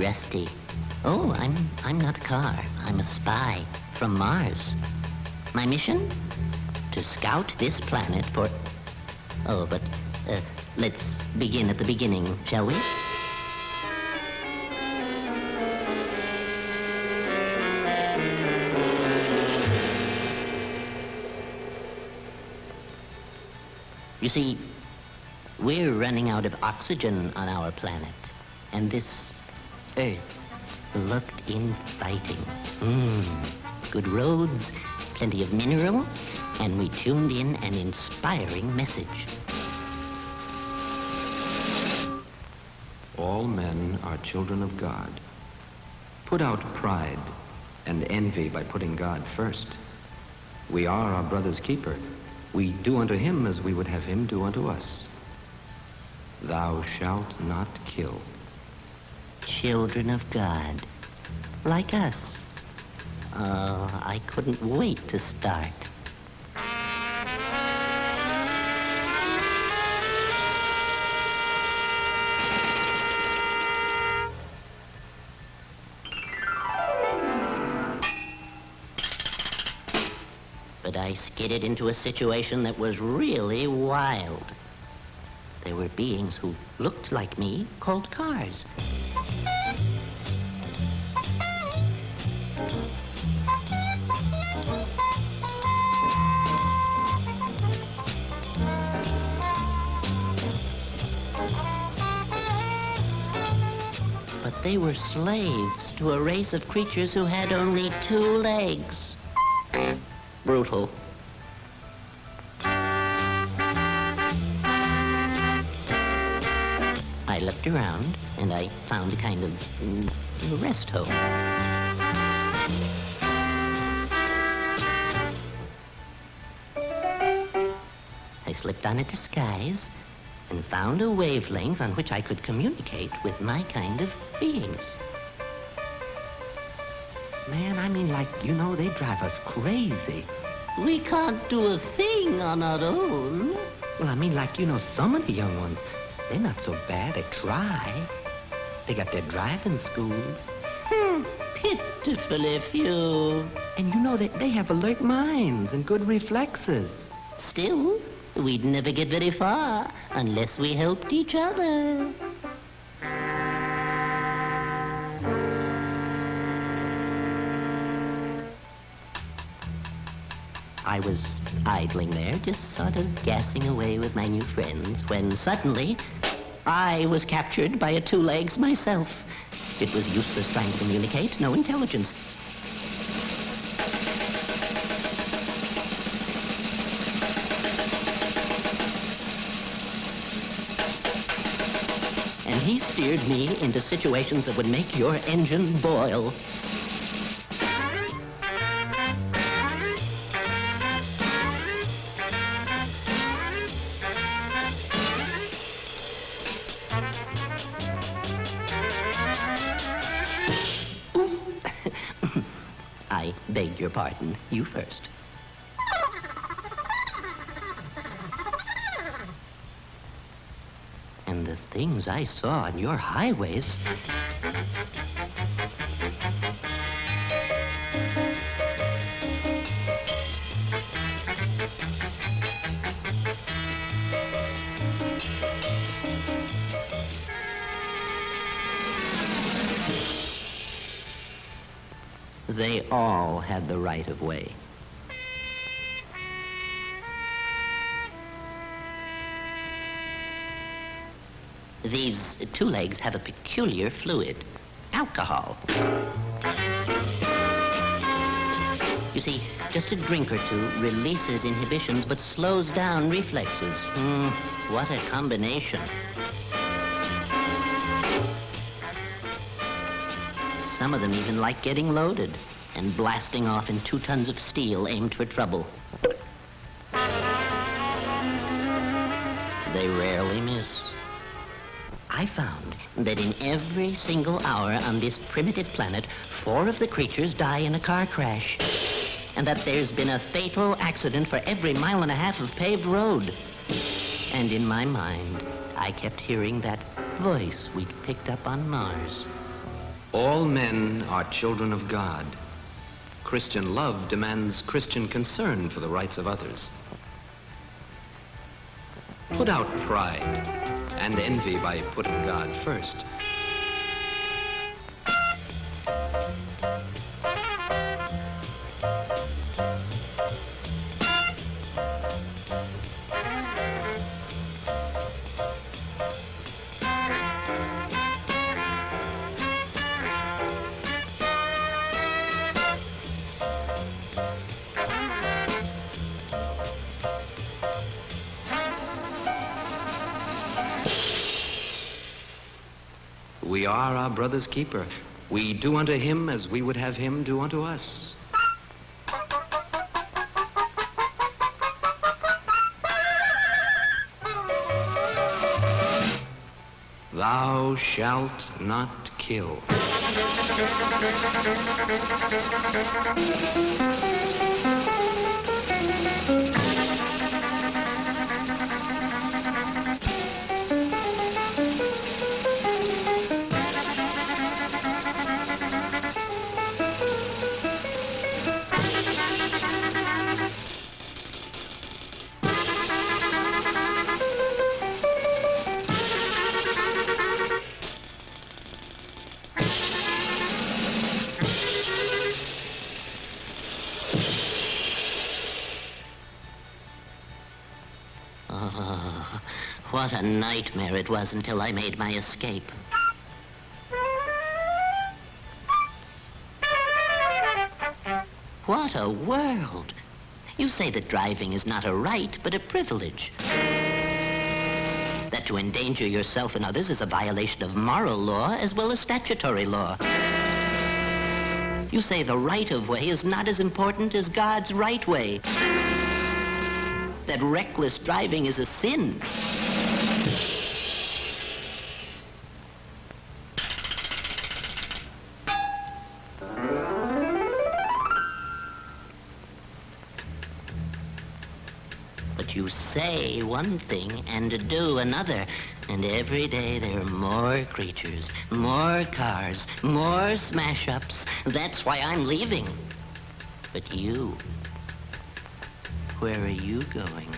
rusty. Oh, I'm not a car. I'm a spy from Mars. My mission? To scout this planet for... Oh, but let's begin at the beginning, shall we? You see, we're running out of oxygen on our planet, and this Earth looked inviting. Good roads, plenty of minerals, and we tuned in an inspiring message. All men are children of God. Put out pride and envy by putting God first. We are our brother's keeper. We do unto him as we would have him do unto us. Thou shalt not kill. Children of God, like us. Oh, I couldn't wait to start. But I skidded into a situation that was really wild. There were beings who looked like me, called cars. But they were slaves to a race of creatures who had only 2 legs. Brutal. I looked around, and I found a kind of rest home. I slipped on a disguise and found a wavelength on which I could communicate with my kind of beings. Man, I mean, like, you know, they drive us crazy. We can't do a thing on our own. Well, I mean, like, you know, some of the young ones, they're not so bad. They try. They got their driving schools. Pitifully few. And you know that they have alert minds and good reflexes. Still, we'd never get very far unless we helped each other. I was idling there, just sort of gassing away with my new friends, when suddenly I was captured by a 2 legs myself. It was useless trying to communicate, no intelligence. And he steered me into situations that would make your engine boil. I beg your pardon. You first. And the things I saw on your highways... They all had the right of way. These 2 legs have a peculiar fluid, alcohol. You see, just a drink or 2 releases inhibitions but slows down reflexes. What a combination. Some of them even like getting loaded and blasting off in 2 tons of steel aimed for trouble. They rarely miss. I found that in every single hour on this primitive planet, 4 of the creatures die in a car crash, and that there's been a fatal accident for every 1.5 miles of paved road. And in my mind, I kept hearing that voice we'd picked up on Mars. All men are children of God. Christian love demands Christian concern for the rights of others. Put out pride and envy by putting God first. We are our brother's keeper. We do unto him as we would have him do unto us. Thou shalt not kill. Oh, what a nightmare it was until I made my escape. What a world! You say that driving is not a right, but a privilege. That to endanger yourself and others is a violation of moral law as well as statutory law. You say the right-of-way is not as important as God's right way. That reckless driving is a sin. But you say one thing and do another, and every day there are more creatures, more cars, more smash-ups. That's why I'm leaving. But you, where are you going?